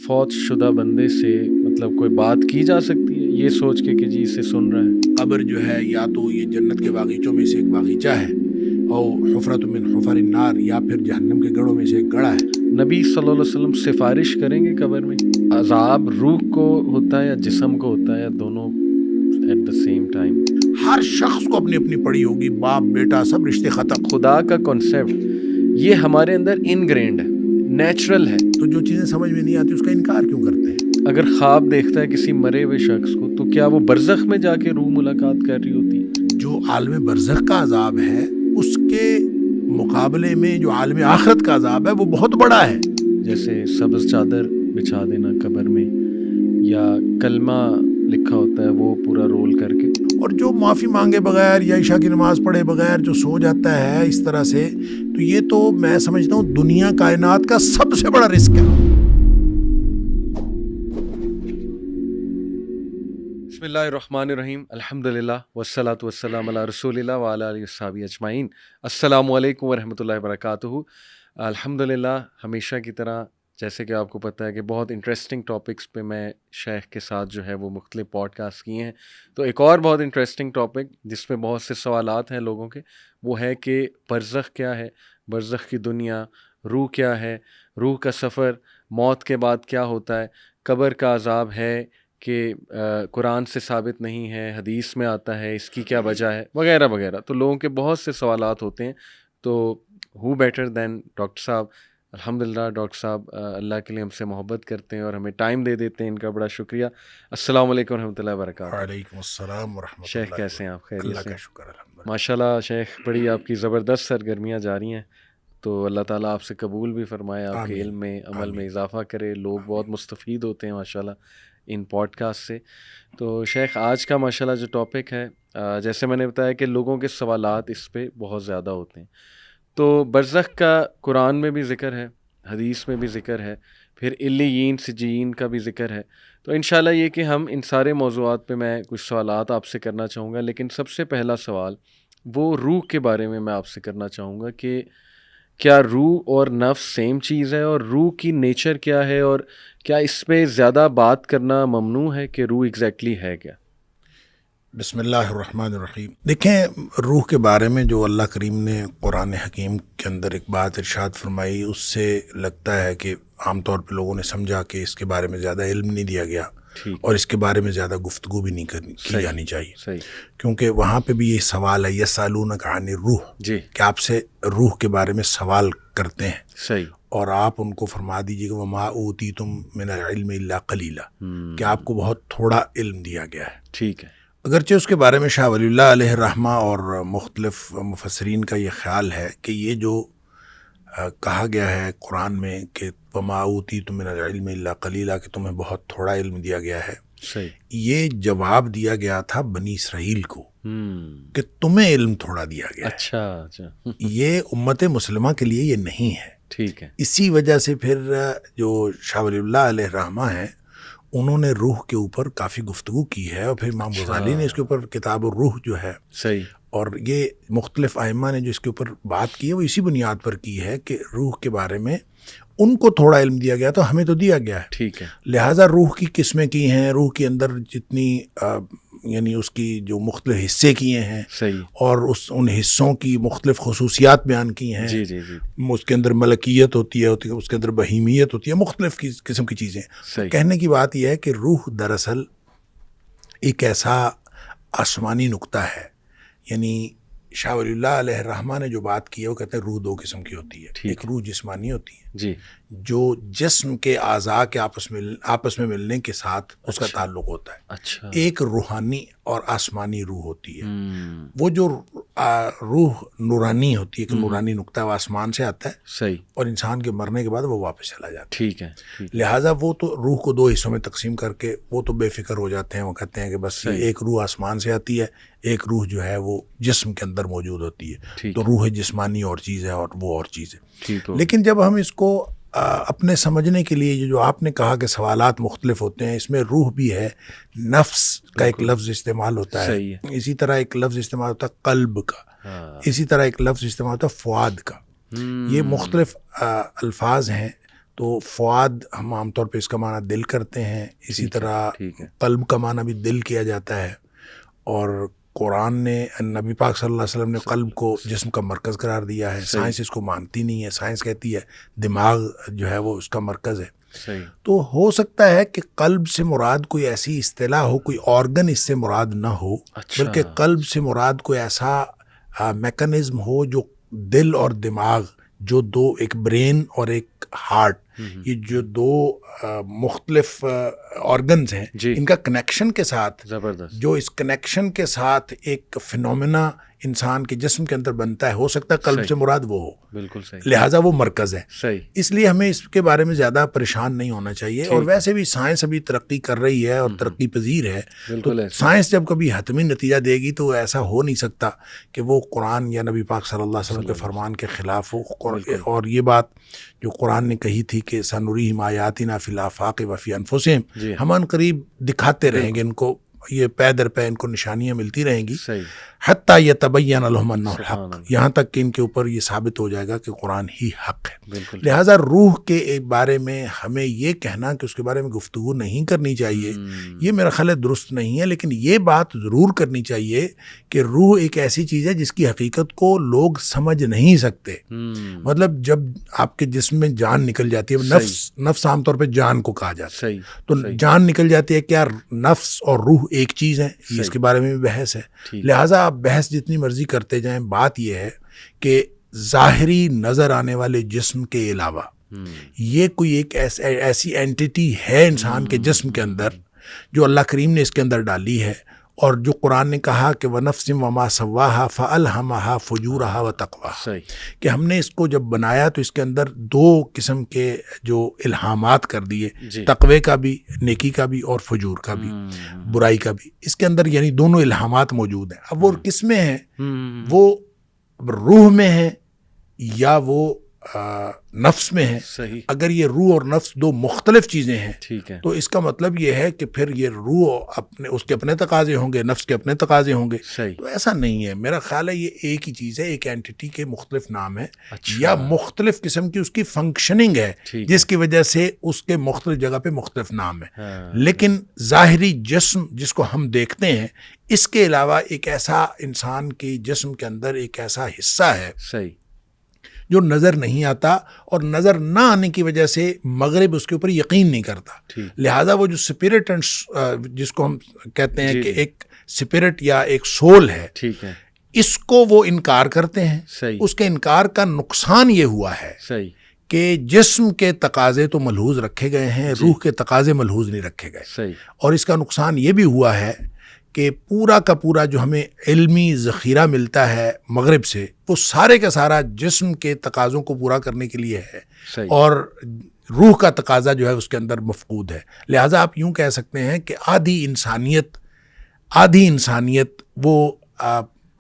فوت شدہ بندے سے مطلب کوئی بات کی جا سکتی ہے یہ سوچ کے کہ جی اسے سن رہا ہے؟ قبر جو ہے یا تو یہ جنت کے باغیچوں میں سے ایک باغیچہ ہے اور حفرۃ من حفر النار، یا پھر جہنم کے گڑھوں میں سے ایک گڑھا ہے۔ نبی صلی اللہ علیہ وسلم سفارش کریں گے قبر میں؟ عذاب روح کو ہوتا ہے یا جسم کو ہوتا ہے یا دونوں ایٹ دا سیم ٹائم؟ ہر شخص کو اپنی اپنی پڑی ہوگی، باپ بیٹا سب رشتے ختم۔ خدا کا کانسیپٹ یہ ہمارے اندر انگرینڈ ہے، نیچرل ہے۔ تو جو چیزیں سمجھ میں نہیں آتی اس کا انکار کیوں کرتے ہیں؟ اگر خواب دیکھتا ہے کسی مرے ہوئے شخص کو تو کیا وہ برزخ میں جا کے روح ملاقات کر رہی ہوتی ہے؟ جو عالم برزخ کا عذاب ہے اس کے مقابلے میں جو عالم آخرت کا عذاب ہے وہ بہت بڑا ہے۔ جیسے سبز چادر بچھا دینا قبر میں، یا کلمہ لکھا ہوتا ہے وہ پورا رول کر کے، اور جو معافی مانگے بغیر یا عشاء کی نماز پڑھے بغیر جو سو جاتا ہے اس طرح سے، تو یہ تو میں سمجھتا ہوں دنیا کائنات کا سب سے بڑا رسک ہے۔ بسم اللہ الرحمن الرحیم، الحمدللہ والصلاۃ والسلام علی رسول اللہ وعلی آلہ وصحبہ اجمعین۔ السلام علیکم ورحمۃ اللہ وبرکاتہ۔ الحمدللہ ہمیشہ کی طرح جیسے کہ آپ کو پتہ ہے کہ بہت انٹرسٹنگ ٹاپکس پہ میں شیخ کے ساتھ جو ہے وہ مختلف پوڈ کاسٹ کیے ہیں، تو ایک اور بہت انٹرسٹنگ ٹاپک جس پہ بہت سے سوالات ہیں لوگوں کے، وہ ہے کہ برزخ کیا ہے، برزخ کی دنیا، روح کیا ہے، روح کا سفر، موت کے بعد کیا ہوتا ہے، قبر کا عذاب ہے کہ قرآن سے ثابت نہیں ہے، حدیث میں آتا ہے، اس کی کیا وجہ ہے، وغیرہ وغیرہ۔ تو لوگوں کے بہت سے سوالات ہوتے ہیں، تو ہو بیٹر دین ڈاکٹر صاحب؟ الحمدللہ ڈاکٹر صاحب اللہ کے لیے ہم سے محبت کرتے ہیں اور ہمیں ٹائم دے دیتے ہیں، ان کا بڑا شکریہ۔ السلام علیکم ورحمۃ اللہ وبرکاتہ۔ وعلیکم السلام ورحمۃ اللہ۔ شیخ کیسے ہیں آپ؟ خیریت اللہ سے؟ کا شکر الحمدللہ۔ ماشاءاللہ شیخ، بڑی آپ کی زبردست سرگرمیاں جاری ہیں، تو اللہ تعالیٰ آپ سے قبول بھی فرمائے، آپ کے علم میں عمل میں اضافہ کرے، لوگ بہت مستفید ہوتے ہیں ماشاءاللہ ان پوڈ کاسٹ سے۔ تو شیخ آج کا ماشاءاللہ جو ٹاپک ہے، جیسے میں نے بتایا کہ لوگوں کے سوالات اس پہ بہت زیادہ ہوتے ہیں، تو برزخ کا قرآن میں بھی ذکر ہے، حدیث میں بھی ذکر ہے، پھر علیین سجین کا بھی ذکر ہے۔ تو انشاءاللہ یہ کہ ہم ان سارے موضوعات پہ میں کچھ سوالات آپ سے کرنا چاہوں گا، لیکن سب سے پہلا سوال وہ روح کے بارے میں آپ سے کرنا چاہوں گا کہ کیا روح اور نفس سیم چیز ہے، اور روح کی نیچر کیا ہے، اور کیا اس پہ زیادہ بات کرنا ممنوع ہے کہ روح ایگزیکٹلی ہے کیا؟ بسم اللہ الرحمن الرحیم۔ دیکھیں، روح کے بارے میں جو اللہ کریم نے قرآن حکیم کے اندر ایک بات ارشاد فرمائی، اس سے لگتا ہے کہ عام طور پہ لوگوں نے سمجھا کہ اس کے بارے میں زیادہ علم نہیں دیا گیا، اور اس کے بارے میں زیادہ گفتگو بھی نہیں کی جانی چاہیے، صحیح، کیونکہ وہاں پہ بھی یہ سوال ہے، یسألونک عن الروح، جی، کہ آپ سے روح کے بارے میں سوال کرتے ہیں، صحیح، اور آپ ان کو فرما دیجیے کہ وما اوتیتم من العلم الا قلیلا، کہ آپ کو بہت تھوڑا علم دیا گیا ہے۔ ٹھیک ہے، اگرچہ اس کے بارے میں شاہ ولی اللہ علیہ الرحمہ اور مختلف مفسرین کا یہ خیال ہے کہ یہ جو کہا گیا ہے قرآن میں کہ وما اوتیتم من العلم الا قلیلا، کہ تمہیں بہت تھوڑا علم دیا گیا ہے، صحیح، یہ جواب دیا گیا تھا بنی اسرائیل کو کہ تمہیں علم تھوڑا دیا گیا ہے، اچھا، یہ امت مسلمہ کے لیے یہ نہیں ہے۔ ٹھیک ہے، اسی وجہ سے پھر جو شاہ ولی اللہ علیہ الرحمہ ہیں انہوں نے روح کے اوپر کافی گفتگو کی ہے، اور پھر امام غزالی نے اس کے اوپر کتاب الروح جو ہے، صحیح، اور یہ مختلف ائمہ نے جو اس کے اوپر بات کی ہے وہ اسی بنیاد پر کی ہے کہ روح کے بارے میں ان کو تھوڑا علم دیا گیا تو ہمیں تو دیا گیا ہے، ٹھیک ہے، لہٰذا روح کی قسمیں کی ہیں، روح کے اندر جتنی یعنی اس کی جو مختلف حصے کیے ہیں، صحیح، اور ان حصوں کی مختلف خصوصیات بیان کی ہیں، جی جی جی، اس کے اندر ملکیت ہوتی ہے، اس کے اندر بہیمیت ہوتی ہے، مختلف قسم کی چیزیں۔ صحیح، کہنے کی بات یہ ہے کہ روح دراصل ایک ایسا آسمانی نقطہ ہے، یعنی شاہ ولی اللہ علیہ الرحمہ نے جو بات کی ہے وہ کہتے ہیں روح دو قسم کی ہوتی ہے، ایک روح جسمانی ہوتی ہے جی، جو جسم کے اعضاء کے آپس میں ملنے کے ساتھ اس کا تعلق ہوتا ہے، اچھا، ایک روحانی اور آسمانی روح ہوتی ہے۔ وہ جو روح نورانی ہوتی ہے، کہ نورانی نقطہ وہ آسمان سے آتا ہے، صحیح، اور انسان کے مرنے کے بعد وہ واپس چلا جاتا ہے، ٹھیک ہے، ٹھیک، لہٰذا وہ تو روح کو دو حصوں میں تقسیم کر کے وہ تو بے فکر ہو جاتے ہیں، وہ کہتے ہیں کہ بس یہ ایک روح آسمان سے آتی ہے، ایک روح جو ہے وہ جسم کے اندر موجود ہوتی ہے، تو روح جسمانی اور چیز ہے اور وہ اور چیز ہے۔ ٹھیک ہو، لیکن جب ہم اس کو اپنے سمجھنے کے لیے جو آپ نے کہا کہ سوالات مختلف ہوتے ہیں، اس میں روح بھی ہے، نفس کا ایک لفظ استعمال ہوتا ہے، اسی طرح ایک لفظ استعمال ہوتا ہے قلب کا، اسی طرح ایک لفظ استعمال ہوتا ہے فؤاد کا، یہ مختلف الفاظ ہیں تو فؤاد ہم عام طور پہ اس کا معنی دل کرتے ہیں، اسی طرح ٹھیک ہے، قلب کا معنی بھی دل کیا جاتا ہے، اور قرآن نے نبی پاک صلی اللہ علیہ وسلم نے قلب کو جسم کا مرکز قرار دیا ہے. سائنس اس کو مانتی نہیں ہے، سائنس کہتی ہے دماغ جو ہے وہ اس کا مرکز ہے. صحیح. تو ہو سکتا ہے کہ قلب سے مراد کوئی ایسی اصطلاح ہو، کوئی آرگن اس سے مراد نہ ہو، بلکہ قلب سے مراد کوئی ایسا میکانزم ہو جو دل اور دماغ، جو دو، ایک برین اور ایک ہارٹ، یہ جو دو مختلف آرگنز ہیں، ان کا کنیکشن کے ساتھ، زبردست، جو اس کنیکشن کے ساتھ ایک فینومینا انسان کے جسم کے اندر بنتا ہے، ہو سکتا ہے قلب سے مراد وہ ہو. بالکل صحیح. لہٰذا وہ مرکز ہے. صحیح. اس لیے ہمیں اس کے بارے میں زیادہ پریشان نہیں ہونا چاہیے. اور ویسے بھی سائنس ابھی ترقی کر رہی ہے اور ترقی پذیر ہے، تو سائنس جب کبھی حتمی نتیجہ دے گی تو ایسا ہو نہیں سکتا کہ وہ قرآن یا نبی پاک صلی اللہ علیہ وسلم کے فرمان کے خلاف ہو. اور یہ بات جو قرآن نے کہی تھی کہ سنریہم آیاتنا فی الآفاق وفی انفسہم، ہم ان قریب دکھاتے رہیں گے ان کو، یہ پے در پے ان کو نشانیاں ملتی رہیں گی، حتیٰ یتبین لہم انہ الحق، یہاں تک کہ ان کے اوپر یہ ثابت ہو جائے گا کہ قرآن ہی حق ہے. لہٰذا روح کے بارے میں ہمیں یہ کہنا کہ اس کے بارے میں گفتگو نہیں کرنی چاہیے، یہ میرا خیال ہے درست نہیں ہے. لیکن یہ بات ضرور کرنی چاہیے کہ روح ایک ایسی چیز ہے جس کی حقیقت کو لوگ سمجھ نہیں سکتے. مطلب جب آپ کے جسم میں جان نکل جاتی ہے، نفس عام طور پہ جان کو کہا جاتا ہے، تو جان نکل جاتی ہے، کیا نفس اور روح ایک چیز ہے؟ اس کے بارے میں بھی بحث ہے. لہٰذا آپ بحث جتنی مرضی کرتے جائیں، بات یہ ہے کہ ظاہری نظر آنے والے جسم کے علاوہ یہ کوئی ایک ایسی اینٹیٹی ہے انسان کے جسم کے اندر جو اللہ کریم نے اس کے اندر ڈالی ہے، اور جو قرآن نے کہا کہ وَنَفْسٍ وَمَا سَوَّاهَا فَأَلْهَمَهَا فُجُورَهَا وَتَقْوَاهَا، کہ ہم نے اس کو جب بنایا تو اس کے اندر دو قسم کے جو الہامات کر دیے، تقوی کا بھی، نیکی کا بھی، اور فجور کا بھی، برائی کا بھی. اس کے اندر یعنی دونوں الہامات موجود ہیں. اب وہ کس میں ہیں؟ وہ روح میں ہیں یا وہ نفس میں ہے. اگر یہ روح اور نفس دو مختلف چیزیں ہیں تو اس کا مطلب یہ ہے کہ پھر یہ روح اس کے اپنے تقاضے ہوں گے، نفس کے اپنے تقاضے ہوں گے. تو ایسا نہیں ہے. میرا خیال ہے یہ ایک ہی چیز ہے، ایک اینٹیٹی کے مختلف نام ہے یا مختلف قسم کی اس کی فنکشننگ ہے جس کی وجہ سے اس کے مختلف جگہ پہ مختلف نام ہے. لیکن ظاہری جسم جس کو ہم دیکھتے ہیں، اس کے علاوہ ایک ایسا انسان کے جسم کے اندر ایک ایسا حصہ ہے جو نظر نہیں آتا، اور نظر نہ آنے کی وجہ سے مغرب اس کے اوپر یقین نہیں کرتا. لہٰذا وہ جو سپرٹ جس کو ہم کہتے ہیں کہ ایک سپرٹ یا ایک سول ہے، اس کو وہ انکار کرتے ہیں. اس کے انکار کا نقصان یہ ہوا ہے کہ جسم کے تقاضے تو ملحوظ رکھے گئے ہیں، روح کے تقاضے ملحوظ نہیں رکھے گئے. اور اس کا نقصان یہ بھی ہوا ہے کہ پورا کا پورا جو ہمیں علمی ذخیرہ ملتا ہے مغرب سے، وہ سارے کا سارا جسم کے تقاضوں کو پورا کرنے کے لیے ہے، اور روح کا تقاضا جو ہے اس کے اندر مفقود ہے. لہٰذا آپ یوں کہہ سکتے ہیں کہ آدھی انسانیت وہ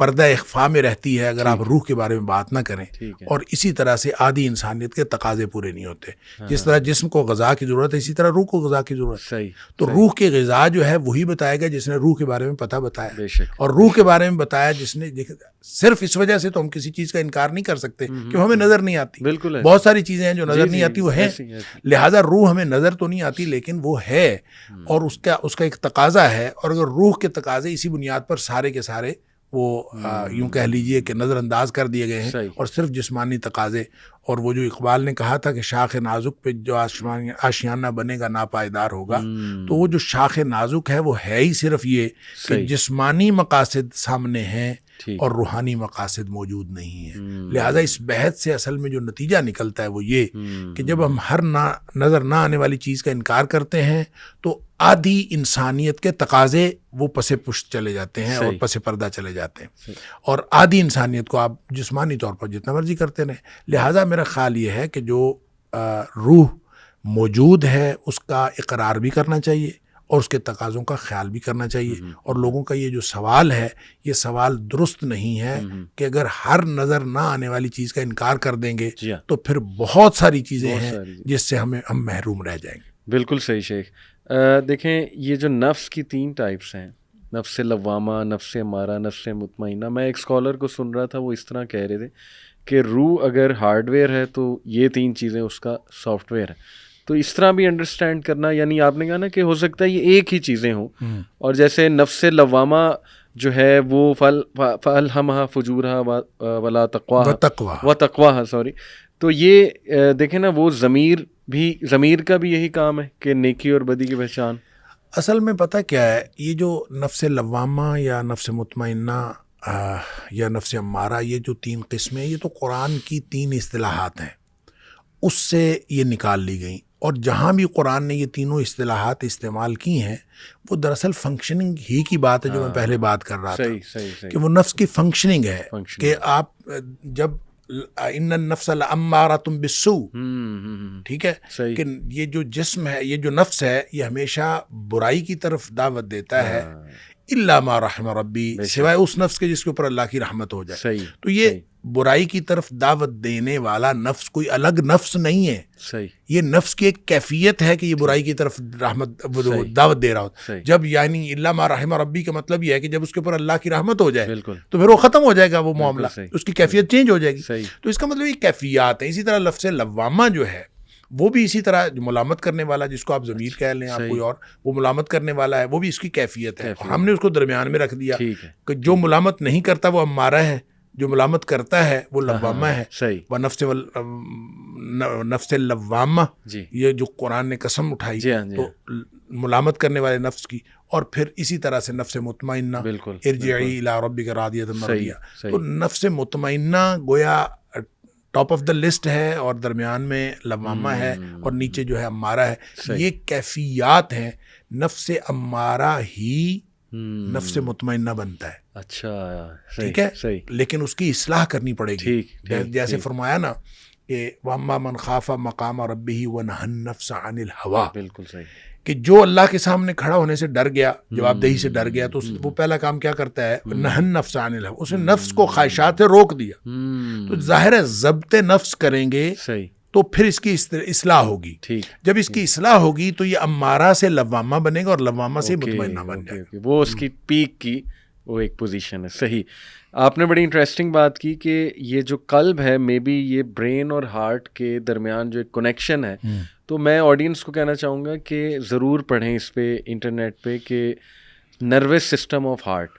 پردہ اخفاء میں رہتی ہے اگر آپ روح کے بارے میں بات نہ کریں، اور اسی طرح سے آدھی انسانیت کے تقاضے پورے نہیں ہوتے. جس طرح جسم کو غذا کی ضرورت ہے، اسی طرح روح کو غذا کی ضرورت ہے. تو روح کی غذا جو ہے وہی بتائے گا جس نے روح کے بارے میں پتہ بتایا، اور روح کے بارے میں بتایا جس نے. صرف اس وجہ سے تو ہم کسی چیز کا انکار نہیں کر سکتے کہ ہمیں نظر نہیں آتی. بہت ساری چیزیں ہیں جو نظر نہیں آتی، وہ ہیں. لہٰذا روح ہمیں نظر تو نہیں آتی لیکن وہ ہے، اور اس کا ایک تقاضا ہے. اور اگر روح کے تقاضے اسی بنیاد پر سارے کے سارے وہ یوں کہہ لیجئے کہ نظر انداز کر دیے گئے ہیں، اور صرف جسمانی تقاضے. اور وہ جو اقبال نے کہا تھا کہ شاخ نازک پہ جو آشیانہ بنے گا ناپائیدار ہوگا، تو وہ جو شاخ نازک ہے وہ ہے ہی صرف یہ کہ جسمانی مقاصد سامنے ہیں اور روحانی مقاصد موجود نہیں ہیں. لہٰذا اس بحث سے اصل میں جو نتیجہ نکلتا ہے وہ یہ کہ جب ہم ہر نظر نہ آنے والی چیز کا انکار کرتے ہیں تو آدھی انسانیت کے تقاضے وہ پس پشت چلے جاتے ہیں اور پس پردہ چلے جاتے ہیں، اور آدھی انسانیت کو آپ جسمانی طور پر جتنا مرضی کرتے رہیں. لہٰذا میرا خیال یہ ہے کہ جو روح موجود ہے اس کا اقرار بھی کرنا چاہیے اور اس کے تقاضوں کا خیال بھی کرنا چاہیے. اور لوگوں کا یہ جو سوال ہے، یہ سوال درست نہیں ہے کہ اگر ہر نظر نہ آنے والی چیز کا انکار کر دیں گے تو پھر بہت ساری چیزیں ہیں جس سے ہم محروم رہ جائیں گے. بالکل صحیح شیخ. دیکھیں یہ جو نفس کی 3 ٹائپس ہیں، نفس لوامہ، نفس امارہ، نفس مطمئنہ. میں ایک اسکالر کو سن رہا تھا، وہ اس طرح کہہ رہے تھے کہ روح اگر ہارڈ ویئر ہے تو یہ 3 چیزیں اس کا سافٹ ویئر ہے. تو اس طرح بھی انڈرسٹینڈ کرنا, یعنی آپ نے کہا نا کہ ہو سکتا ہے یہ ایک ہی چیزیں ہوں, اور جیسے نفس لوامہ جو ہے وہ فَأَلْهَمَهَا فُجُورَهَا وَلَا تَقْوَاهَا وَتَقْوَاهَا سوری. تو یہ دیکھیں نا, وہ ضمیر کا بھی یہی کام ہے کہ نیکی اور بدی کی پہچان. اصل میں پتہ کیا ہے, یہ جو نفس لوامہ یا نفس مطمئنہ یا نفس امارہ, یہ جو 3 قسمیں ہیں, یہ تو قرآن کی 3 اصطلاحات ہیں, اس سے یہ نکال لی گئیں. اور جہاں بھی قرآن نے یہ تینوں اصطلاحات استعمال کی ہیں وہ دراصل فنکشننگ ہی کی بات ہے, جو میں پہلے بات کر رہا تھا کہ وہ نفس کی فنکشننگ ہے, کہ آپ جب ان النفس لامارۃ بالسوء, ٹھیک ہے, کہ یہ جو جسم ہے, یہ جو نفس ہے, یہ ہمیشہ برائی کی طرف دعوت دیتا ہے, الا ما رحم ربی, سوائے اس نفس کے جس کے اوپر اللہ کی رحمت ہو جائے. تو یہ برائی کی طرف دعوت دینے والا نفس کوئی الگ نفس نہیں ہے, یہ نفس کی ایک کیفیت ہے کہ یہ برائی کی طرف دعوت دے رہا ہو. جب یعنی الا ما رحم ربی کا مطلب یہ ہے کہ جب اس کے اوپر اللہ کی رحمت ہو جائے تو پھر وہ ختم ہو جائے گا, وہ معاملہ, اس کی کیفیت چینج ہو جائے گی. تو اس کا مطلب یہ کیفیات ہے. اسی طرح لفظ لوامہ جو ہے وہ بھی اسی طرح ملامت کرنے والا, جس کو آپ ضمیر کہہ لیں, آپ کوئی اور, وہ ملامت کرنے والا ہے, وہ بھی اس کی کیفیت ہے. ہم نے اس کو درمیان میں رکھ دیا کہ جو ملامت نہیں کرتا وہ امارہ ہے, جو ملامت کرتا ہے وہ لوامہ ہے. وہ نفس لوامہ, یہ جو قرآن نے قسم اٹھائی تو ملامت کرنے والے نفس کی. اور پھر اسی طرح سے نفس مطمئنہ, ارجعی الی ربک راضیۃ مرضیہ. تو نفس مطمئنہ گویا ٹاپ آف دا لسٹ ہے, اور درمیان میں لوامہ ہے, اور نیچے جو ہے امارہ ہے. یہ کیفیات ہیں. نفس امارہ ہی نفس مطمئنہ بنتا ہے. اچھا, ٹھیک ہے, لیکن اس کی اصلاح کرنی پڑے گی. جیسے فرمایا نا کہ وَأَمَّا مَنْ خَافَ مَقَامَ رَبِّهِ وَنَهَى النَّفْسَ عَنِ الْهَوَىٰ. بالکل صحیح, کہ جو اللہ کے سامنے کھڑا ہونے سے ڈر گیا, جواب دہی سے ڈر گیا, تو وہ پہلا کام کیا کرتا ہے, نَهَى النَّفْسَ عَنِ الْهَوَىٰ, اس نے نفس کو خواہشات سے روک دیا. تو ظاہر ہے ضبط نفس کریں گے تو پھر اس کی اصلاح ہوگی. جب اس کی اصلاح ہوگی تو یہ امارہ سے لوامہ بنے گا, اور لوامہ سے مطمئنہ بن جائے گا. وہ اس کی پیک کی وہ ایک پوزیشن ہے. صحیح, آپ نے بڑی انٹرسٹنگ بات کی کہ یہ جو قلب ہے, مے بی یہ برین اور ہارٹ کے درمیان جو ایک کنیکشن ہے. تو میں آڈینس کو کہنا چاہوں گا کہ ضرور پڑھیں اس پہ انٹرنیٹ پہ کہ نروس سسٹم آف ہارٹ.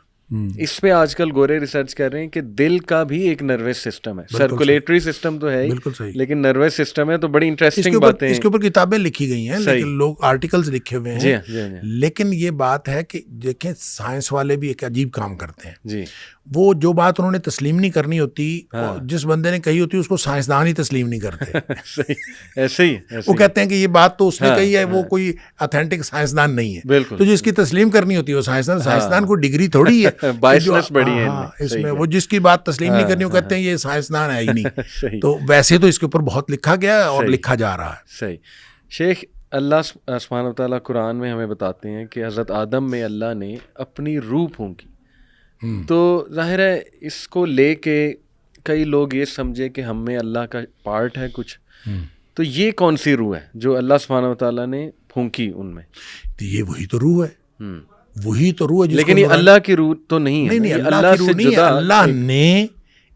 اس پہ آج کل گورے ریسرچ کر رہے ہیں کہ دل کا بھی ایک نروس سسٹم ہے. سرکولیٹری سسٹم تو ہے ہی, لیکن نروس سسٹم ہے. تو بڑی انٹرسٹنگ باتیں, اس کے اوپر کتابیں لکھی گئی ہیں, لیکن لوگ آرٹیکلز لکھے ہوئے ہیں. لیکن یہ بات ہے کہ دیکھیں سائنس والے بھی ایک عجیب کام کرتے ہیں. وہ جو بات انہوں نے تسلیم نہیں کرنی ہوتی, جس بندے نے کہی ہوتی ہے اس کو سائنسدان ہی تسلیم نہیں کرتے. ایسے ہی وہ کہتے ہیں کہ یہ بات تو اس نے کہی ہے, وہ کوئی اتھینٹک سائنسدان نہیں ہے. تو جس کی تسلیم کرنی ہوتی ہے وہ سائنسدان کو ڈگری تھوڑی ہے, بائسنس بڑی ہے اس میں. وہ جس کی بات تسلیم نہیں کرنی وہ کہتے ہیں یہ سائنسدان ہے ہی نہیں. تو ویسے تو اس کے اوپر بہت لکھا گیا اور لکھا جا رہا ہے. صحیح. شیخ, اللہ سبحانہ وتعالیٰ قرآن میں ہمیں بتاتے ہیں کہ حضرت آدم میں اللہ نے اپنی روح پھونکی. تو ظاہر ہے اس کو لے کے کئی لوگ یہ سمجھے کہ ہم میں اللہ کا پارٹ ہے کچھ. تو یہ کون سی روح ہے جو اللہ سبحانہ وتعالیٰ نے پھونکی ان میں؟ یہ وہی تو روح ہے, وہی تو روح ہے. لیکن یہ اللہ کی روح تو نہیں ہے. نہیں, اللہ کی روح نہیں ہے. اللہ نے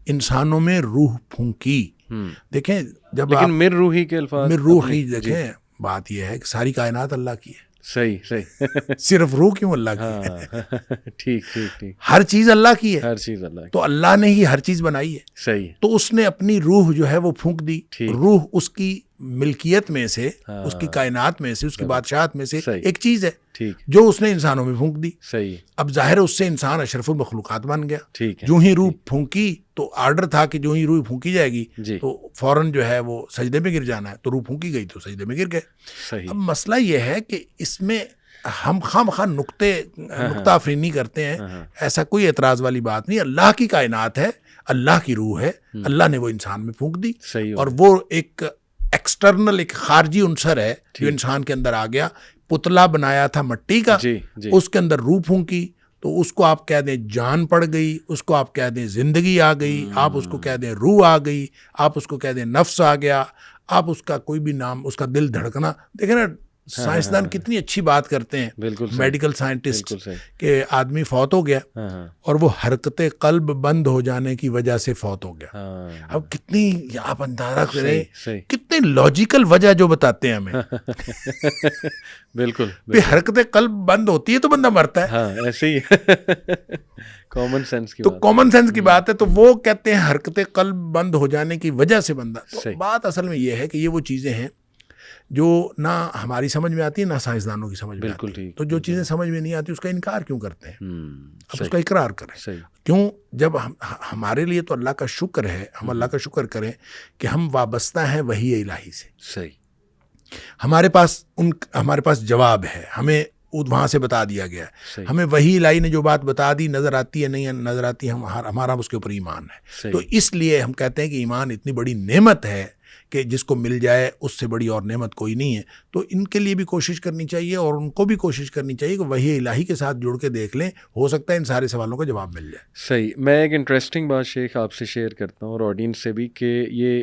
انسانوں میں روح پھونکی. دیکھیں جب لیکن مر روحی کے الفاظ, مر روحی, دیکھیں بات یہ ہے کہ ساری کائنات اللہ کی ہے. صحیح. صرف روح کیوں اللہ کی ہے؟ ٹھیک. ہر چیز اللہ کی ہے. ہر چیز اللہ کی. تو اللہ نے ہی ہر چیز بنائی ہے. صحیح. تو اس نے اپنی روح جو ہے وہ پھونک دی. روح اس کی ملکیت میں سے, اس کی کائنات میں سے, اس کی بادشاہت میں سے ایک چیز ہے جو اس نے انسانوں میں پھونک دی. صحیح. اب ظاہر ہے اس سے انسان اشرف المخلوقات بن گیا. جو ہی روح پھونکی تو آرڈر تھا کہ جو ہی روح پھونکی جائے گی تو فوراً جو ہے وہ سجدے میں گر جانا ہے. تو روح پھونکی گئی تو سجدے میں گر گئے. اب مسئلہ یہ ہے کہ اس میں ہم خواہ نقطہ افرینی کرتے ہیں. ایسا کوئی اعتراض والی بات نہیں. اللہ کی کائنات ہے, اللہ کی روح ہے, اللہ نے وہ انسان میں پھونک دی. اور وہ ایک ایکسٹرنل, ایک خارجی عنصر ہے جو انسان کے اندر آ گیا. پتلا بنایا تھا مٹی کا, اس کے اندر روح پھونکی تو اس کو آپ کہہ دیں جان پڑ گئی, اس کو آپ کہہ دیں زندگی آ گئی, آپ اس کو کہہ دیں روح آ گئی, آپ اس کو کہہ دیں نفس آ گیا, آپ اس کا کوئی بھی نام, اس کا دل دھڑکنا. دیکھیں نا سائنسدان کتنی اچھی بات کرتے ہیں, بالکل میڈیکل سائنٹسٹ, بالکل صحیح. کہ آدمی فوت ہو گیا اور وہ حرکت قلب بند ہو جانے کی وجہ سے فوت ہو گیا. اب کتنی آپ اندازہ کریں کتنی لاجیکل وجہ جو بتاتے ہیں ہمیں. بالکل حرکت قلب بند ہوتی ہے تو بندہ مرتا ہے. ہاں ایسے ہی کامن سینس کی تو کامن سینس کی بات ہے. تو وہ کہتے ہیں حرکت قلب بند ہو جانے کی وجہ سے بندہ. تو بات اصل میں یہ ہے کہ یہ وہ چیزیں ہیں جو نہ ہماری سمجھ میں آتی ہے نہ سائنسدانوں کی سمجھ میں آتی ہے. تو جو چیزیں سمجھ میں نہیں آتی اس کا انکار کیوں کرتے ہیں؟ اب اس کا اقرار کریں. کیوں؟ جب ہمارے لیے تو اللہ کا شکر ہے, ہم اللہ کا شکر کریں کہ ہم وابستہ ہیں وحی الہی سے. صحیح. ہمارے پاس جواب ہے, ہمیں وہاں سے بتا دیا گیا ہے. ہمیں وحی الہی نے جو بات بتا دی, نظر آتی ہے نہیں نظر آتی, ہمارا اس کے اوپر ایمان ہے. تو اس لیے ہم کہتے ہیں کہ ایمان اتنی بڑی نعمت ہے کہ جس کو مل جائے اس سے بڑی اور نعمت کوئی نہیں ہے. تو ان کے لیے بھی کوشش کرنی چاہیے اور ان کو بھی کوشش کرنی چاہیے کہ وحی الہی کے ساتھ جڑ کے دیکھ لیں, ہو سکتا ہے ان سارے سوالوں کا جواب مل جائے. صحیح. میں ایک انٹرسٹنگ بات شیخ آپ سے شیئر کرتا ہوں اور آڈینس سے بھی, کہ یہ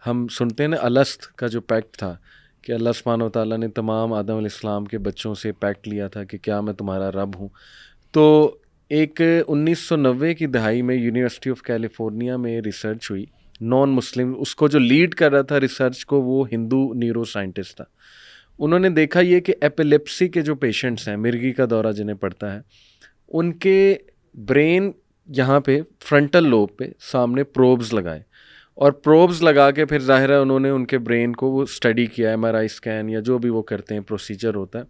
ہم سنتے ہیں نا الست کا جو پیکٹ تھا کہ اللہ سبحانہ و تعالیٰ نے تمام آدم علیہ السلام کے بچوں سے پیکٹ لیا تھا کہ کیا میں تمہارا رب ہوں. تو ایک 1990 کی دہائی میں یونیورسٹی آف کیلیفورنیا میں ریسرچ ہوئی, نان مسلم, اس کو جو لیڈ کر رہا تھا ریسرچ کو وہ ہندو نیورو سائنٹسٹ تھا. انہوں نے دیکھا یہ کہ ایپیلیپسی کے جو پیشنٹس ہیں, مرگی کا دورہ جنہیں پڑتا ہے, ان کے برین یہاں پہ فرنٹل لوب پہ سامنے پروبز لگائے, اور پروبز لگا کے پھر ظاہر ہے انہوں نے ان کے برین کو وہ اسٹڈی کیا, ایم آر آئی اسکین یا جو بھی وہ کرتے ہیں پروسیجر ہوتا ہے.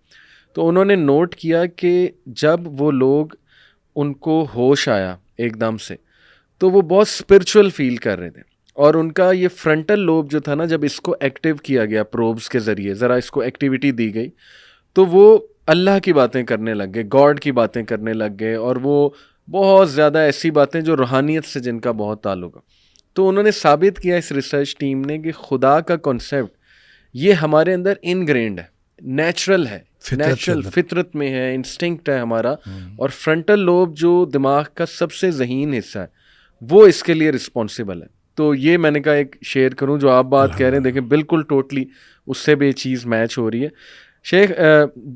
تو انہوں نے نوٹ کیا کہ جب وہ لوگ, ان کو ہوش آیا ایک دم سے, تو وہ بہت اسپرچول فیل کر رہے تھے, اور ان کا یہ فرنٹل لوب جو تھا نا, جب اس کو ایکٹیو کیا گیا پروبز کے ذریعے, ذرا اس کو ایکٹیویٹی دی گئی, تو وہ اللہ کی باتیں کرنے لگ گئے, گاڈ کی باتیں کرنے لگ گئے, اور وہ بہت زیادہ ایسی باتیں جو روحانیت سے جن کا بہت تعلق ہے. تو انہوں نے ثابت کیا اس ریسرچ ٹیم نے کہ خدا کا کنسیپٹ یہ ہمارے اندر انگرینڈ ہے, نیچرل ہے, نیچرل فطرت میں ہے, انسٹنکٹ ہے ہمارا, اور فرنٹل لوب جو دماغ کا سب سے ذہین حصہ ہے وہ اس کے لیے رسپانسیبل ہے. تو یہ میں نے کہا ایک شیئر کروں, جو آپ بات کہہ رہے ہیں دیکھیں بالکل ٹوٹلی اس سے بھی یہ چیز میچ ہو رہی ہے. شیخ,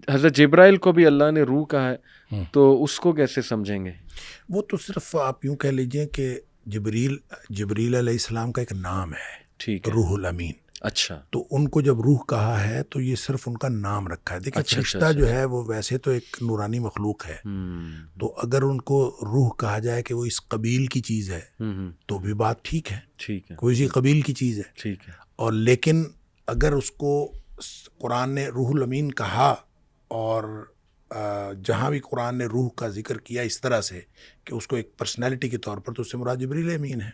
حضرت جبرائیل کو بھی اللہ نے روح کہا ہے, تو اس کو کیسے سمجھیں گے؟ وہ تو صرف آپ یوں کہہ لیجئے کہ جبریل علیہ السلام کا ایک نام ہے, ٹھیک ہے, روح الامین. اچھا. تو ان کو جب روح کہا ہے تو یہ صرف ان کا نام رکھا ہے. دیکھیں فرشتہ جو ہے وہ ویسے تو ایک نورانی مخلوق ہے, تو اگر ان کو روح کہا جائے کہ وہ اس قبیل کی چیز ہے تو بھی بات ٹھیک ہے, کوئی سی قبیل کی چیز ہے, ٹھیک ہے. اور لیکن اگر اس کو قرآن نے روح الامین کہا, اور جہاں بھی قرآن نے روح کا ذکر کیا اس طرح سے کہ اس کو ایک پرسنالٹی کے طور پر, تو اس سے مراد جبریل امین ہے.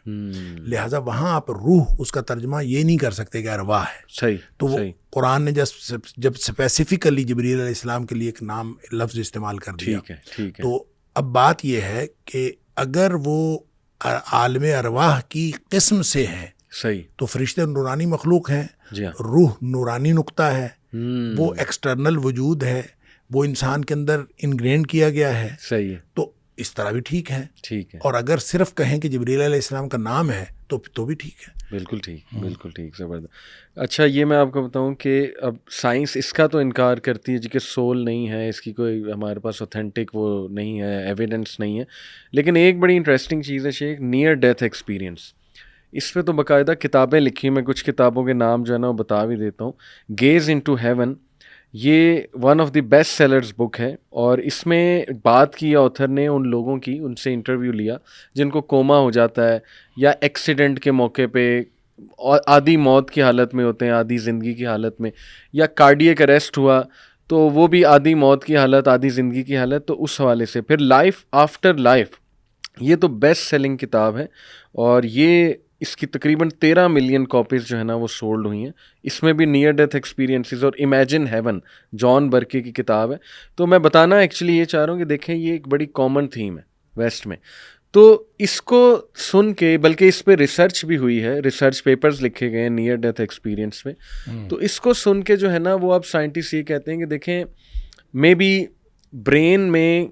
لہٰذا وہاں آپ روح اس کا ترجمہ یہ نہیں کر سکتے کہ ارواح ہے. صحیح. تو وہ قرآن نے جب اسپیسیفکلی جبریل علیہ السلام کے لیے ایک نام لفظ استعمال کر دیا, ٹھیک ہے. تو اب بات یہ ہے کہ اگر وہ عالم ارواح کی قسم سے ہیں, صحیح, تو فرشتے نورانی مخلوق ہیں, روح نورانی نقطہ ہے, وہ ایکسٹرنل وجود ہے, وہ انسان کے اندر انگرینڈ کیا گیا ہے. صحیح ہے. تو اس طرح بھی ٹھیک ہے. ٹھیک ہے. اور اگر صرف کہیں کہ جبریل علیہ السلام کا نام ہے تو بھی ٹھیک ہے. بالکل ٹھیک, بالکل ٹھیک, زبردست. اچھا, یہ میں آپ کو بتاؤں کہ اب سائنس اس کا تو انکار کرتی ہے جی کہ سول نہیں ہے, اس کی کوئی ہمارے پاس اوتھینٹک وہ نہیں ہے, ایویڈنس نہیں ہے. لیکن ایک بڑی انٹرسٹنگ چیز ہے شیخ, نیئر ڈیتھ ایکسپیرینس. اس پہ تو باقاعدہ کتابیں لکھی, میں کچھ کتابوں کے نام جو ہے نا وہ بتا بھی دیتا ہوں. گیز انٹو ہیون, یہ one of the best sellers book ہے, اور اس میں بات کی آتھر نے ان لوگوں کی, ان سے انٹرویو لیا جن کو کوما ہو جاتا ہے, یا ایکسیڈنٹ کے موقع پہ آدھی موت کی حالت میں ہوتے ہیں, آدھی زندگی کی حالت میں, یا کارڈیک اریسٹ ہوا تو وہ بھی آدھی موت کی حالت آدھی زندگی کی حالت. تو اس حوالے سے پھر لائف آفٹر لائف, یہ تو بیسٹ سیلنگ کتاب ہے, اور یہ اس کی تقریباً 13 ملین کاپیز جو ہے نا وہ سولڈ ہوئی ہیں. اس میں بھی نیئر ڈیتھ ایکسپیرینسز اور امیجن ہیون, جان برکے کی کتاب ہے. تو میں بتانا ایکچولی یہ چاہ رہا ہوں کہ دیکھیں یہ ایک بڑی کامن تھیم ہے ویسٹ میں. تو اس کو سن کے, بلکہ اس پہ ریسرچ بھی ہوئی ہے, ریسرچ پیپرز لکھے گئے ہیں نیئر ڈیتھ ایکسپیرینس میں. تو اس کو سن کے جو ہے نا وہ اب سائنٹسٹ یہ کہتے ہیں کہ دیکھیں مے بی برین میں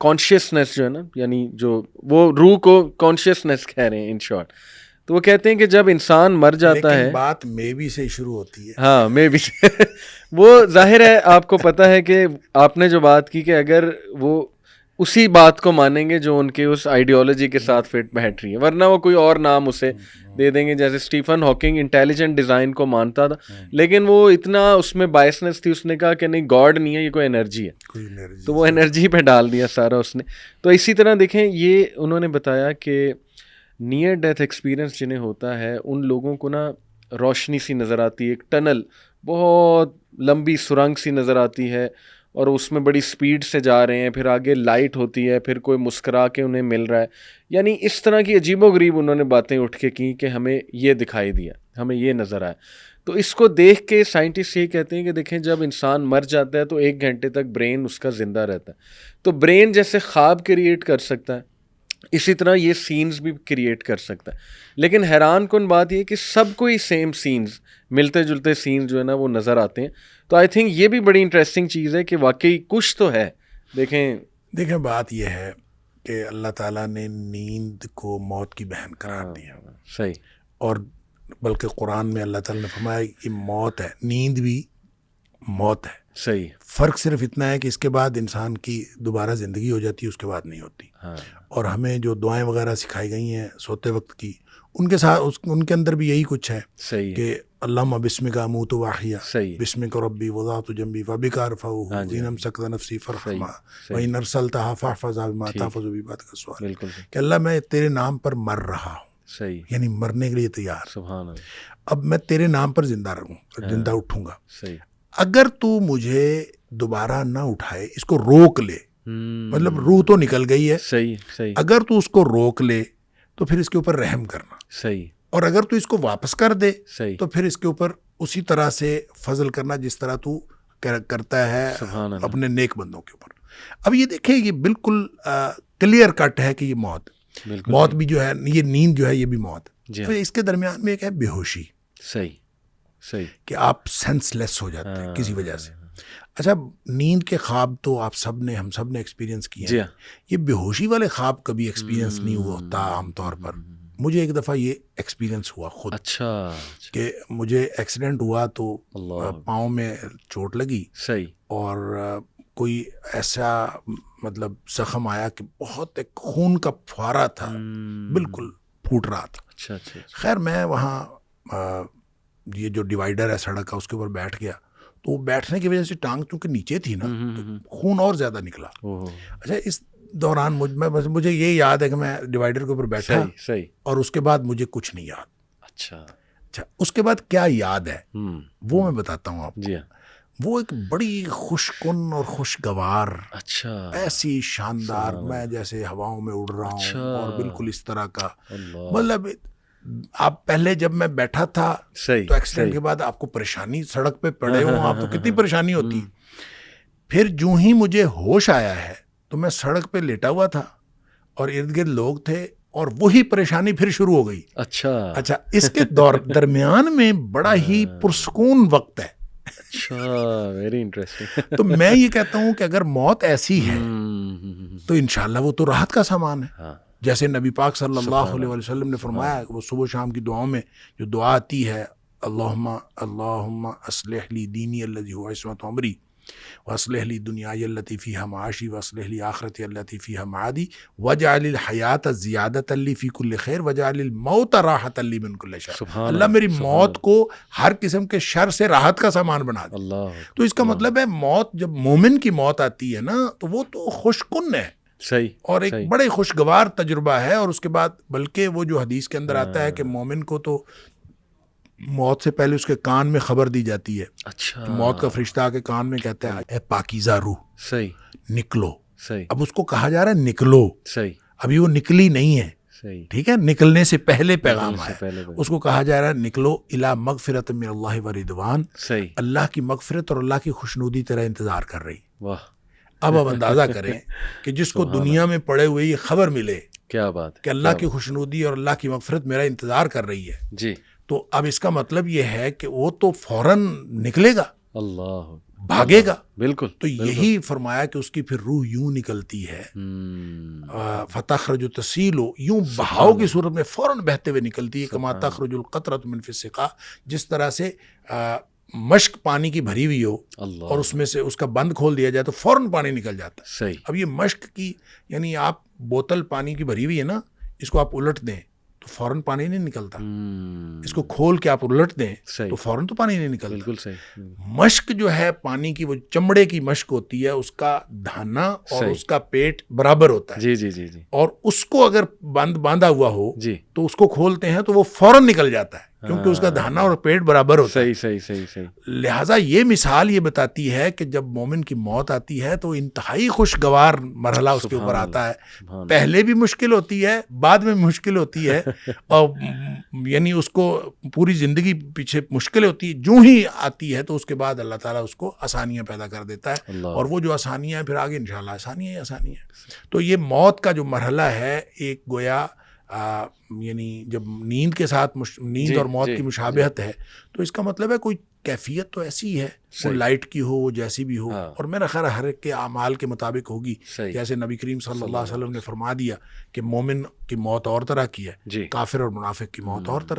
کانشیسنیس جو ہے نا, یعنی جو وہ روح کو کانشیسنیس کہہ رہے ہیں ان شارٹ, تو وہ کہتے ہیں کہ جب انسان مر جاتا ہے, لیکن بات مے بی سے شروع ہوتی ہے. ہاں میں بھی وہ ظاہر ہے آپ کو پتہ ہے کہ آپ نے جو بات کی کہ اگر وہ اسی بات کو مانیں گے جو ان کے اس آئیڈیالوجی کے ساتھ فٹ بیٹھ رہی ہے, ورنہ وہ کوئی اور نام اسے دے دیں گے. جیسے اسٹیفن ہاکنگ انٹیلیجنٹ ڈیزائن کو مانتا تھا, لیکن وہ اتنا اس میں بائسنس تھی, اس نے کہا کہ نہیں گاڈ نہیں ہے, یہ کوئی انرجی ہے, تو وہ انرجی پہ ڈال دیا سارا اس نے. تو اسی طرح دیکھیں یہ انہوں نے بتایا کہ نیئر ڈیتھ ایکسپیرئنس جنہیں ہوتا ہے ان لوگوں کو نا روشنی سی نظر آتی ہے, ایک ٹنل بہت لمبی سرنگ سی نظر آتی ہے اور اس میں بڑی سپیڈ سے جا رہے ہیں, پھر آگے لائٹ ہوتی ہے, پھر کوئی مسکرا کے انہیں مل رہا ہے. یعنی اس طرح کی عجیب و غریب انہوں نے باتیں اٹھ کے کی کہ ہمیں یہ دکھائی دیا, ہمیں یہ نظر آیا. تو اس کو دیکھ کے سائنٹسٹ یہ کہتے ہیں کہ دیکھیں جب انسان مر جاتا ہے تو 1 گھنٹے تک برین اس کا زندہ رہتا ہے, تو برین جیسے خواب کریٹ کر سکتا ہے اسی طرح یہ سینز بھی کریٹ کر سکتا ہے. لیکن حیران کن بات یہ کہ سب کو ہی سیم سینز, ملتے جلتے سینز جو ہے نا وہ نظر آتے ہیں. تو آئی تھنک یہ بھی بڑی انٹرسٹنگ چیز ہے کہ واقعی کچھ تو ہے. دیکھیں بات یہ ہے کہ اللہ تعالیٰ نے نیند کو موت کی بہن قرار دیا. صحیح. اور بلکہ قرآن میں اللہ تعالیٰ نے فرمایا کہ موت ہے, نیند بھی موت ہے. صحیح. فرق صرف اتنا ہے کہ اس کے بعد انسان کی دوبارہ زندگی ہو جاتی ہے, اس کے بعد نہیں ہوتی. اور ہمیں جو دعائیں وغیرہ سکھائی گئی ہیں سوتے وقت کی, ان کے ساتھ ان کے اندر بھی یہی کچھ ہے. صحیح. کہ اللہم بسمک اموت واحیا, بسمک ربی وضعت جنبی فبک ارفعہ ان امسکت نفسی فرحمہ وان ارسلتہا فاحفظھا بما تحفظ بہ بعدک السؤال. کہ اللہ میں تیرے نام پر مر رہا ہوں. صحیح. یعنی مرنے کے لیے تیار. سبحان اللہ. اب میں تیرے نام پر زندہ رہوں, زندہ اٹھوں گا. صحیح. اگر تو مجھے دوبارہ نہ اٹھائے, اس کو روک لے, مطلب روح تو نکل گئی ہے. صحیح. صحیح. اگر تو اس کو روک لے تو پھر اس کے اوپر رحم کرنا. صحیح. اور اگر تو اس کو واپس کر دے صحیح. تو پھر اس کے اوپر اسی طرح سے فضل کرنا جس طرح تو کرتا ہے اپنے نیک بندوں کے اوپر. اب یہ دیکھیں یہ بالکل کلیئر کٹ ہے کہ یہ موت بھی جو ہے, یہ نیند جو ہے یہ بھی موت. تو اس کے درمیان میں ایک ہے بے ہوشی. صحیح. صحیح. کہ آپ سینس لیس ہو جاتے ہیں کسی وجہ سے. اچھا, نیند کے خواب تو آپ سب نے, ہم سب نے ایکسپیرینس کیے ہیں. یہ بے ہوشی والے خواب کبھی ایکسپیرینس نہیں ہوا ہوتا عام طور پر. مجھے ایک دفعہ یہ ایکسپیرینس ہوا خود. اچھا. کہ مجھے ایکسیڈنٹ ہوا تو پاؤں میں چوٹ لگی. صحیح. اور کوئی ایسا مطلب زخم آیا کہ بہت ایک خون کا فوارہ تھا, بالکل پھوٹ رہا تھا. اچھا. خیر میں وہاں یہ جو ڈیوائیڈر ہے سڑک کا اس کے اوپر بیٹھ گیا, تو وہ بیٹھنے کی وجہ سے ٹانگ چونکہ نیچے تھی نا تو خون اور زیادہ نکلا. اچھا, اس دوران مجھے یہ یاد ہے کہ میں ڈیوائیڈر کے اوپر بیٹھا اور اس کے بعد مجھے کچھ نہیں یاد. اچھا, اس کے بعد کیا یاد ہے وہ میں بتاتا ہوں آپ کو. وہ ایک بڑی خوش کن اور خوشگوار, ایسی شاندار, میں جیسے ہواؤں میں اڑ رہا ہوں اور بالکل اس طرح کا. مطلب آپ پہلے جب میں بیٹھا تھا تو ایکسیڈنٹ کے بعد آپ کو پریشانی, سڑک پہ پڑے ہوں آپ تو کتنی پریشانی ہوتی. پھر جو ہی مجھے ہوش آیا ہے تو میں سڑک پہ لیٹا ہوا تھا اور ارد گرد لوگ تھے اور وہی پریشانی پھر شروع ہو گئی. اچھا, اس کے درمیان میں بڑا ہی پرسکون وقت ہے. اچھا, ویری انٹرسٹنگ. تو میں یہ کہتا ہوں کہ اگر موت ایسی ہے تو انشاءاللہ وہ تو راحت کا سامان ہے. جیسے نبی پاک صلی اللہ علیہ وسلم نے فرمایا کہ وہ صبح شام کی دعاؤں میں جو دعا آتی ہے, اللہم اصلح لی دینی الذی هو عصمت امری واصلح لی دنیای التی فیہا معاشی واصلح لی آخرتی التی فیہا معادی واجعل الحیات زیادۃ لی فی کل خیر واجعل الموت راحۃ لی من کل شر. اللہ میری موت کو ہر قسم کے شر سے راحت کا سامان بنا دے. تو اس کا مطلب ہے موت, جب مومن کی موت آتی ہے نا تو وہ تو خوش کن ہے. صحیح. اور ایک بڑے خوشگوار تجربہ ہے. اور اس کے بعد بلکہ وہ جو حدیث کے اندر آتا ہے کہ مومن کو تو موت سے پہلے اس کے کان میں خبر دی جاتی ہے. اچھا. موت کا فرشتہ آ کے کان میں کہتا ہے اے پاکیزہ روح, صحیح, نکلو. صحیح. اب اس کو کہا جا رہا ہے نکلو. صحیح. ابھی وہ نکلی نہیں ہے. صحیح. ٹھیک ہے, نکلنے سے پہلے پیغام آیا. اس کو کہا جا رہا ہے نکلو الی مغفرۃ من اللہ و رضوان. صحیح. اللہ کی مغفرت اور اللہ کی خوشنودی تیرا انتظار کر رہی. واہ. اب آپ اندازہ کریں کہ جس کو دنیا میں پڑے ہوئے یہ خبر ملے, کیا بات, کہ اللہ کی خوشنودی اور اللہ کی مغفرت میرا انتظار کر رہی ہے. جی. تو اب اس کا مطلب یہ ہے کہ وہ تو فوراً نکلے گا. اللہ. بھاگے گا. بالکل. تو یہی فرمایا کہ اس کی پھر روح یوں نکلتی ہے فتخرج تسیل، یوں بہاؤ کی صورت میں فوراً بہتے ہوئے نکلتی ہے، کما تخرج القطرۃ من فی السقا، جس طرح سے مشک پانی کی بھری ہوئی ہو اور اس میں سے اس کا بند کھول دیا جائے تو فوراً پانی نکل جاتا ہے. صحیح. اب یہ مشک کی یعنی آپ بوتل پانی کی بھری ہوئی ہے نا، اس کو آپ الٹ دیں تو فوراً پانی نہیں نکلتا. اس کو کھول کے آپ الٹ دیں تو فوراً تو پانی نہیں نکلتا. بالکل صحیح. مشک جو ہے پانی کی، وہ چمڑے کی مشک ہوتی ہے، اس کا دھانا اور اس کا پیٹ برابر ہوتا ہے. جی جی جی جی. اور اس کو اگر باندھا ہوا ہو جی تو اس کو کھولتے ہیں تو وہ فوراً نکل جاتا ہے، کیونکہ اس کا دھانا اور پیٹ برابر ہوتا ہے. صحیح صحیح صحیح صحیح. لہٰذا یہ مثال یہ بتاتی ہے کہ جب مومن کی موت آتی ہے تو انتہائی خوشگوار مرحلہ اس کے اوپر آتا ہے. پہلے بھی مشکل ہوتی ہے، بعد میں مشکل ہوتی ہے، اور یعنی اس کو پوری زندگی پیچھے مشکل ہوتی ہے. جو ہی آتی ہے تو اس کے بعد اللہ تعالیٰ اس کو آسانیاں پیدا کر دیتا ہے، اور وہ جو آسانیاں ہیں پھر آگے انشاءاللہ آسانیاں ہی آسانیاں ہیں. تو یہ موت کا جو مرحلہ ہے ایک گویا یعنی جب نیند کے ساتھ نیند اور موت کی مشابہت ہے تو اس کا مطلب ہے کوئی کیفیت تو ایسی ہے، وہ لائٹ کی ہو، وہ جیسی بھی ہو، اور میرا خیال ہر ایک کے اعمال کے مطابق ہوگی. جیسے نبی کریم صلی اللہ علیہ وسلم نے فرما دیا کہ مومن کی موت اور طرح کی ہے، کافر اور منافق کی موت اور طرح